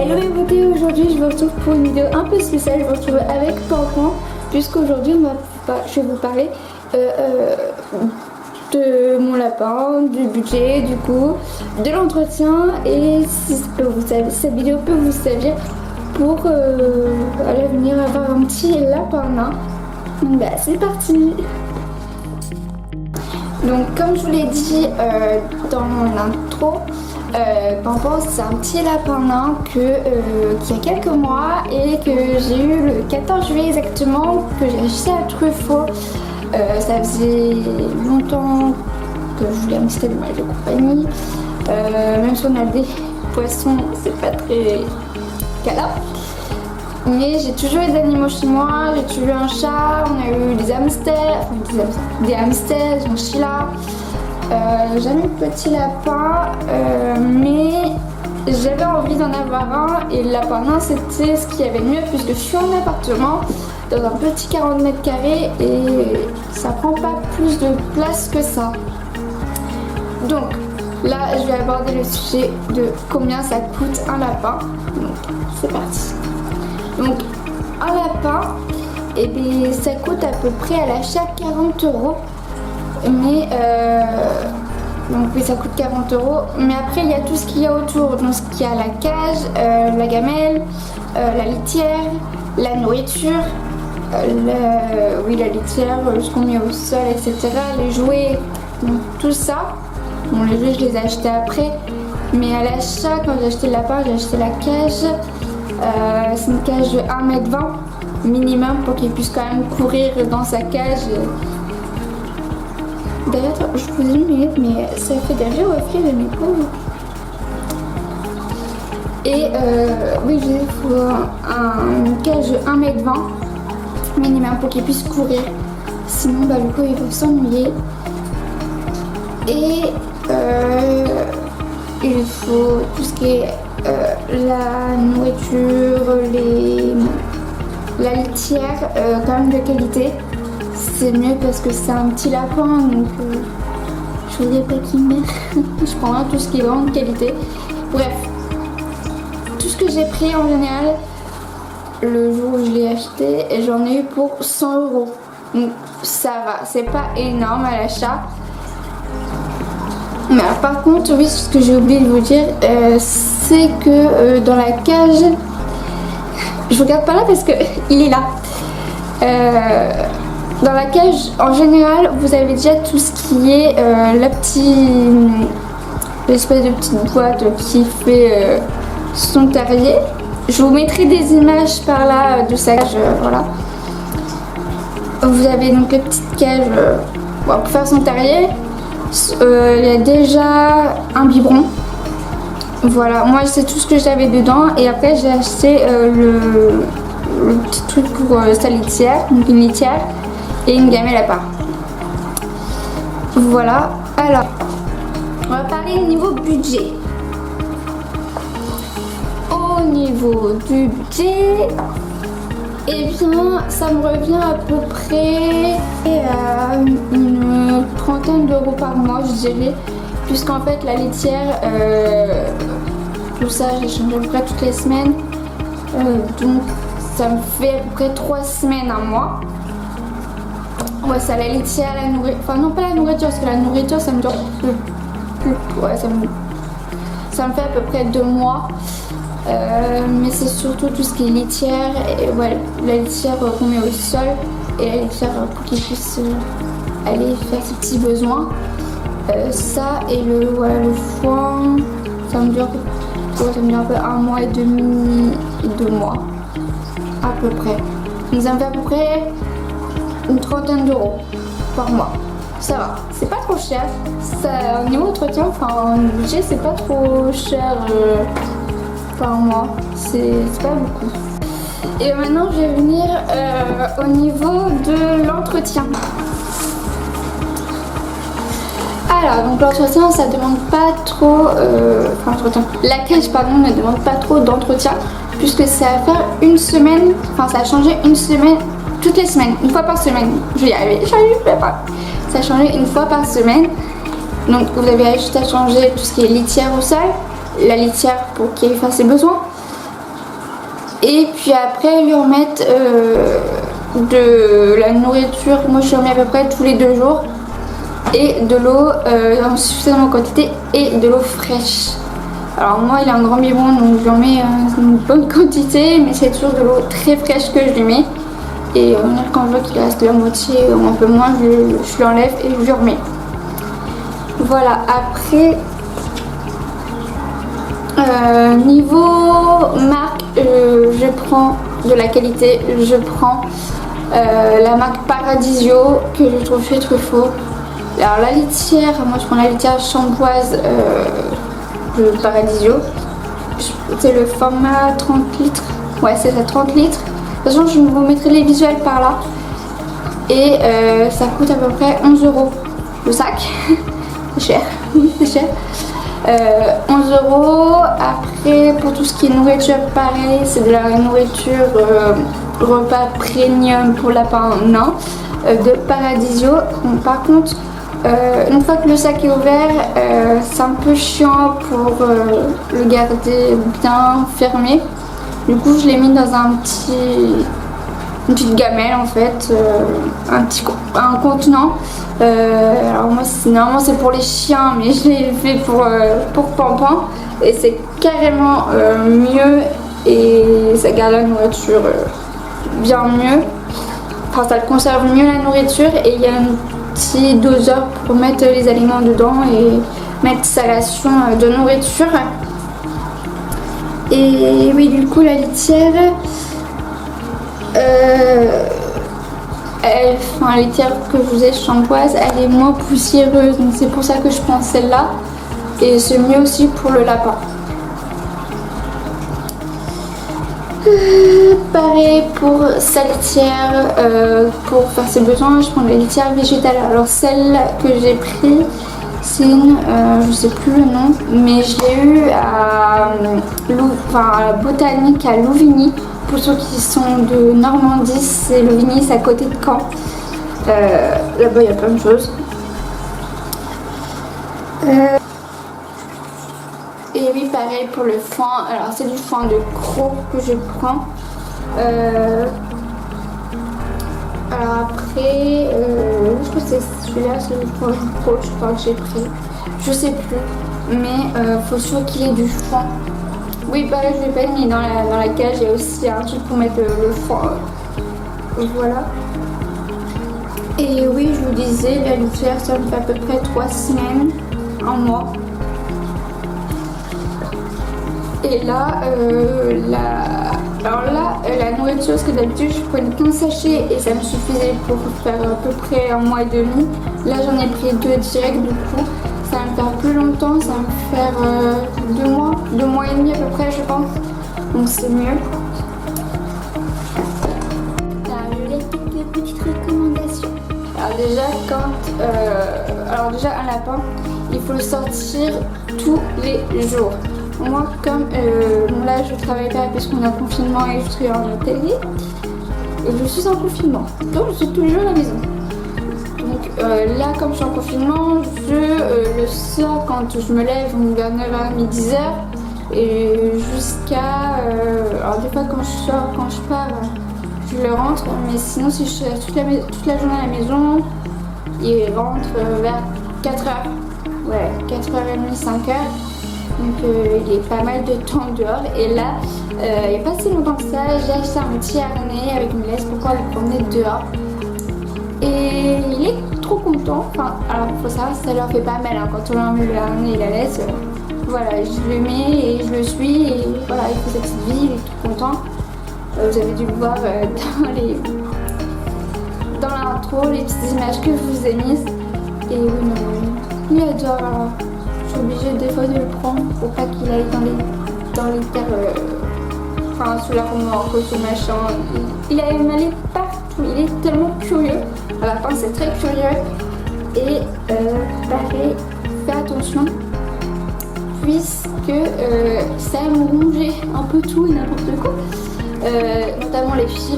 Hello mes beautés, aujourd'hui je vous retrouve pour une vidéo un peu spéciale. Je vous retrouve avec Pampan, puisqu'aujourd'hui je vais vous parler de mon lapin, du budget, du coup, de l'entretien, et si cette vidéo peut vous servir pour à l'avenir avoir un petit lapin nain. Donc bah c'est parti. Donc comme je vous l'ai dit dans mon intro, Pampan c'est un petit lapin nain qui a quelques mois et que j'ai eu le 14 juillet exactement, que j'ai acheté à Truffaut. Ça faisait longtemps que je voulais un petit animal de compagnie. Même si on a des poissons, c'est pas très câlin. Mais j'ai toujours eu des animaux chez moi, j'ai toujours eu un chat, on a eu des hamsters, des chinchillas. Jamais eu de petit lapin, mais j'avais envie d'en avoir un, et le lapin nain c'était ce qu'il y avait de mieux, puisque je suis en appartement dans un petit 40 mètres carrés et ça prend pas plus de place que ça. Donc là je vais aborder le sujet de combien ça coûte un lapin. Donc c'est parti. Donc un lapin, et bien, ça coûte à peu près à l'achat 40 €. Mais donc oui, ça coûte 40 €. Mais après il y a tout ce qu'il y a autour. Donc il y a la cage, la gamelle, la litière, la nourriture, la litière, ce qu'on met au sol, etc. Les jouets, donc tout ça. Bon, les jouets je les ai achetés après. Mais à l'achat, quand j'ai acheté le lapin, j'ai acheté la cage. C'est une cage de 1,20 m minimum pour qu'il puisse quand même courir dans sa cage. D'ailleurs, je vous ai mis, mais ça fait des rires au fil de mes pauvres. Et oui, il faut une cage de 1,20 m minimum pour qu'il puisse courir. Sinon, bah, du coup, il va s'ennuyer. Et il faut tout ce qui est la nourriture, la litière, quand même de qualité. C'est mieux parce que c'est un petit lapin, donc je voudrais pas qu'il meure. Je prendrai tout ce qui est vraiment de qualité. Bref, tout ce que j'ai pris en général le jour où je l'ai acheté, et j'en ai eu pour 100 €. Donc ça va, c'est pas énorme à l'achat. Mais par contre, oui, ce que j'ai oublié de vous dire, c'est que dans la cage, je regarde pas là parce que il est là. Dans la cage, en général, vous avez déjà tout ce qui est l'espèce de petite boîte qui fait son terrier. Je vous mettrai des images par là de sa cage, voilà. Vous avez donc la petite cage pour faire son terrier. Il y a déjà un biberon. Voilà, moi c'est tout ce que j'avais dedans, et après j'ai acheté le petit truc pour sa litière, donc une litière et une gamelle à part. Voilà, alors on va parler niveau budget. Au niveau du budget, et bien ça me revient à peu près à une trentaine d'euros par mois, je dirais, puisqu'en fait la litière, tout ça je change à peu près toutes les semaines, donc ça me fait à peu près 3 semaines, un mois. Ouais, ça, la litière, la nourriture, enfin non pas la nourriture, parce que la nourriture ça me dure ouais, ça me fait à peu près 2 mois. Mais c'est surtout tout ce qui est litière, et ouais, la litière qu'on met au sol, et la litière pour qu'il puisse aller faire ses petits besoins. Ça et le foin, ça me dure un peu 1 mois et demi, 2 mois à peu près. Donc ça me fait à peu près une trentaine d'euros par mois. Ça va, c'est pas trop cher. Ça, au niveau entretien, enfin budget, c'est pas trop cher par mois. C'est pas beaucoup. Et maintenant je vais venir au niveau de l'entretien. Alors donc l'entretien, ça demande pas trop, la cage pardon ne demande pas trop d'entretien, puisque ça va faire une semaine, enfin ça a changé une semaine, toutes les semaines, une fois par semaine. Je vais y arriver, j'arrive pas. Ça a changé une fois par semaine. Donc vous avez juste à changer tout ce qui est litière au sol, la litière pour qu'il fasse ses besoins, Et puis après lui remettre de la nourriture. Moi je lui remets à peu près tous les 2 jours. Et de l'eau en suffisamment quantité et de l'eau fraîche. Alors moi il a un grand biberon donc je lui en mets une bonne quantité, mais c'est toujours de l'eau très fraîche que je lui mets. Et quand je vois qu'il reste la moitié ou un peu moins, je l'enlève et je lui remets. Voilà, après niveau marque, je prends de la qualité, je prends la marque Paradisio que je trouve chez Truffaut. Alors la litière, moi je prends la litière chamboise de Paradisio. C'est le format 30 litres. Ouais, c'est ça, 30 litres. De toute façon, je vous mettrai les visuels par là. Et ça coûte à peu près 11 € le sac. C'est cher, c'est cher. 11 €. Après, pour tout ce qui est nourriture, pareil, c'est de la nourriture repas premium pour lapin nain de Paradisio. Bon, par contre, une fois que le sac est ouvert, c'est un peu chiant pour le garder bien fermé. Du coup, je l'ai mis dans une petite gamelle en fait, un contenant. Alors moi, normalement c'est pour les chiens, mais je l'ai fait pour Pampan et c'est carrément mieux et ça garde la nourriture bien mieux. Enfin, ça conserve mieux la nourriture et il y a un petit doseur pour mettre les aliments dedans et mettre sa ration de nourriture. Et oui, du coup, la litière, la litière que je vous ai chamboise, elle est moins poussiéreuse, donc c'est pour ça que je prends celle-là. Et c'est mieux aussi pour le lapin. Pareil pour sa litière, pour faire ses besoins, je prends la litière végétale. Alors celle que j'ai prise, c'est une, je sais plus le nom, mais je l'ai eu à la Botanique à Louvigny. Pour ceux qui sont de Normandie, c'est Louvigny, c'est à côté de Caen. Là-bas, il y a plein de choses. Et oui, pareil pour le foin. Alors, c'est du foin de croc que je prends. Alors après, je crois que c'est celui-là, c'est le foin de croc, je crois que j'ai pris. Je sais plus, mais faut sûr qu'il y ait du foin. Oui, pareil, je l'ai pas mis dans la cage, il y a aussi un truc pour mettre le foin. Voilà. Et oui, je vous disais, la litière, ça me fait à peu près 3 semaines, un mois. Et là, la nourriture, parce que d'habitude je prenais qu'un sachet et ça me suffisait pour faire à peu près un mois et demi. Là, j'en ai pris 2 direct, du coup, ça va me faire plus longtemps, ça va me faire 2 mois et demi à peu près, je pense. Donc c'est mieux. Je vais quelques petites recommandations. Alors déjà, un lapin, il faut le sortir tous les jours. Moi, comme là je travaille pas puisqu'on est en confinement et je suis en hôtellerie, je suis en confinement, donc je suis toujours à la maison. Donc là, comme je suis en confinement, je le sors quand je me lève vers 9h30, 10h et jusqu'à. Alors, des fois, quand je pars, je le rentre, mais sinon, si je suis toute la journée à la maison, il rentre vers 4h. Ouais, 4h30, 5h. Donc il est pas mal de temps dehors et là il n'y a pas si longtemps que ça j'ai acheté un petit harnais avec une laisse pour pouvoir le promener dehors et il est trop content. Enfin, alors faut savoir si ça leur fait pas mal hein, quand on enlève le harnais et la laisse, voilà, je le mets et je le suis et voilà, il fait sa petite vie, il est tout content. Vous avez dû le voir dans l'intro, les petites images que je vous ai mises et oui, non, il adore. Alors, je suis obligée des fois de le prendre pour pas qu'il aille dans les terres, sous la remorque, sous machin. Il aime aller partout, il est tellement curieux. À la fin, c'est très curieux. Et pareil, fais attention, puisque ça aime ronger un peu tout et n'importe quoi, notamment les fils.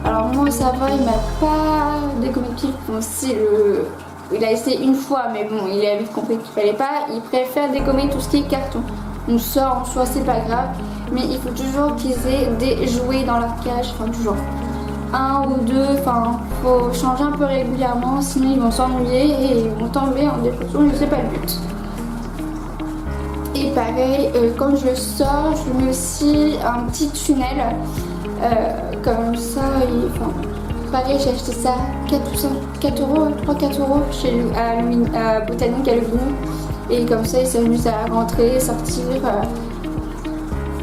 Alors moi, ça va, il m'a pas dégommé de fil. Bon, si il a essayé une fois, mais bon, il a vite compris qu'il fallait pas. Il préfère dégommer tout ce qui est carton. Donc ça, en soi, c'est pas grave. mais il faut toujours qu'ils aient des jouets dans leur cage, enfin toujours un ou deux, enfin faut changer un peu régulièrement, sinon ils vont s'ennuyer et ils vont tomber en dépression et c'est pas le but. Et pareil, quand je sors, je mets aussi un petit tunnel, comme ça, pareil, j'ai acheté ça 4 euros, 3-4 euros à Botanique à Lugano. Et comme ça, il s'amuse à rentrer, sortir.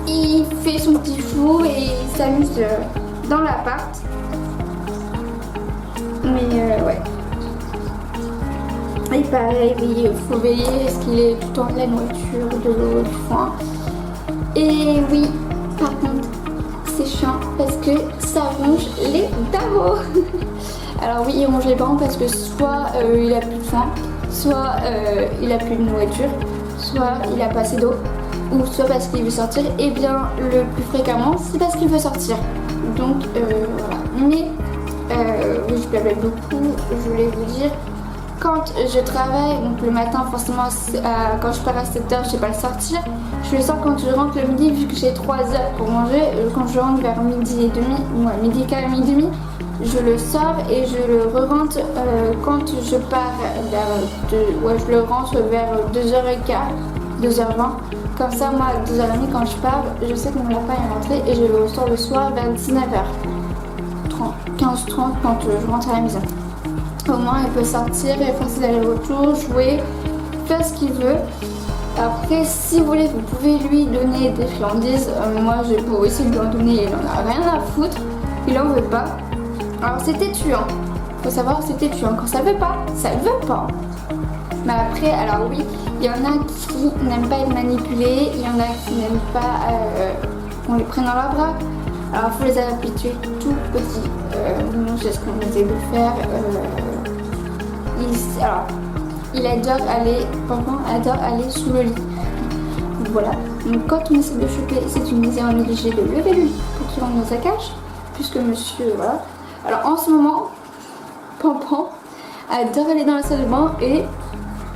Il fait son petit fou et il s'amuse dans l'appart. Mais ouais. Et pareil, oui, il faut veiller à ce qu'il ait tout le temps de la nourriture, de l'eau, du foin. Et oui, par contre, c'est chiant parce que ça ronge les darros. Alors oui, il ronge les parents parce que soit il a plus de foin, soit il a plus de nourriture, soit il a pas assez d'eau, ou soit parce qu'il veut sortir. Et bien le plus fréquemment, c'est parce qu'il veut sortir. Donc voilà. Mais oui, je blabla beaucoup, je voulais vous dire. Quand je travaille, donc le matin forcément quand je pars à 7h, je sais pas le sortir. Je le sors quand je rentre le midi vu que j'ai 3 heures pour manger. Quand je rentre vers midi et demi, ouais, midi et demi, je le sors et je le re-rentre quand je pars je le rentre vers 2h15, 2h20. Comme ça, moi à 2h30 quand je pars, je sais que mon lapin est rentré et je le ressors le soir vers 19h30, 15h30 quand je rentre à la maison. Au moins il peut sortir et faire ses allers-retours, jouer, faire ce qu'il veut. Après si vous voulez, vous pouvez lui donner des friandises. Moi je peux aussi lui en donner, il en a rien à foutre, il en veut pas. Alors c'était tuant, faut savoir c'était tuant, quand ça veut pas, ça veut pas. Mais après, alors oui, il y en a qui n'aiment pas être manipulés, il y en a qui n'aiment pas qu'on les prenne dans leurs bras. Alors il faut les habituer tout petits. Nous c'est ce qu'on essaie de faire. Il adore aller, Pampan adore aller sous le lit. Voilà. Donc quand on essaie de choper, c'est une mise en obligé de lever le lit pour qu'il rentre dans sa cage, puisque monsieur, voilà. Alors en ce moment, Pampan adore aller dans la salle de bain et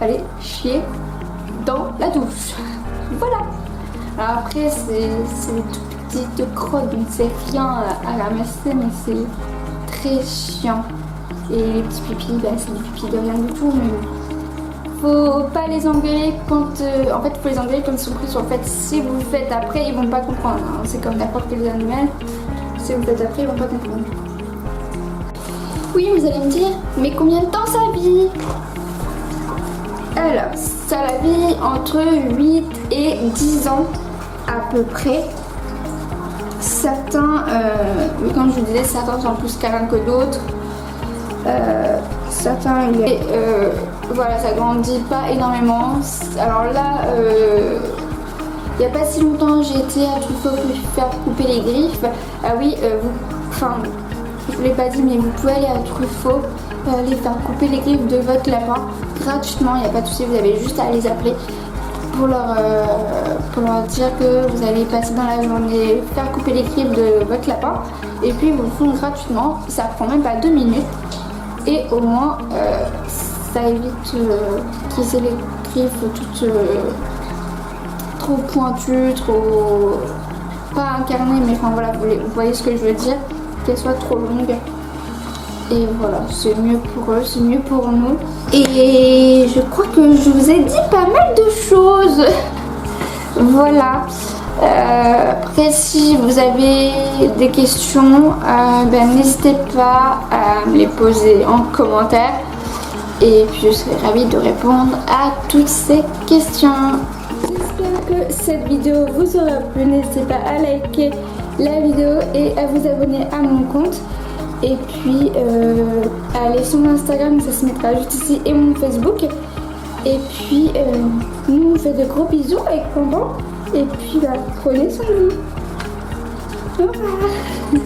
aller chier dans la douche. Voilà. Alors après c'est des tout petites crottes, donc c'est rien à ramasser, mais c'est très chiant. Et les petits pipis, c'est des pipis de rien du tout, mais faut pas les engueuler quand en fait faut les engueuler quand ils sont pris sur le fait. Si vous le faites après, ils vont pas comprendre, hein. C'est comme n'importe quel animal, si vous le faites après, ils vont pas comprendre. Oui, vous allez me dire, mais combien de temps ça vit? Alors, ça vit entre 8 et 10 ans à peu près. Certains, comme je vous disais, certains sont plus câlins que d'autres. Certains, voilà, ça grandit pas énormément. Alors là, il n'y a pas si longtemps, j'ai été à Truffaut pour lui faire couper les griffes. Ah oui, je vous l'ai pas dit, mais vous pouvez aller à Truffaut, les faire couper les griffes de votre lapin gratuitement. Il n'y a pas de souci, vous avez juste à les appeler pour leur dire que vous allez passer dans la journée faire couper les griffes de votre lapin. Et puis ils vous le font gratuitement, ça prend même pas 2 minutes. Et au moins, ça évite qu'ils aient les griffes toutes trop pointues, trop... pas incarnées, mais enfin voilà, vous voyez ce que je veux dire, qu'elles soient trop longues. Et voilà, c'est mieux pour eux, c'est mieux pour nous. Et je crois que je vous ai dit pas mal de choses. Voilà. Après, si vous avez des questions, n'hésitez pas à me les poser en commentaire. Et puis je serai ravie de répondre à toutes ces questions. J'espère que cette vidéo vous aura plu. N'hésitez pas à liker la vidéo et à vous abonner à mon compte. Et puis à aller sur mon Instagram, ça se mettra juste ici, et mon Facebook. Et puis nous on fait de gros bisous avec Pampan. Et puis prenez soin de vous. Au revoir.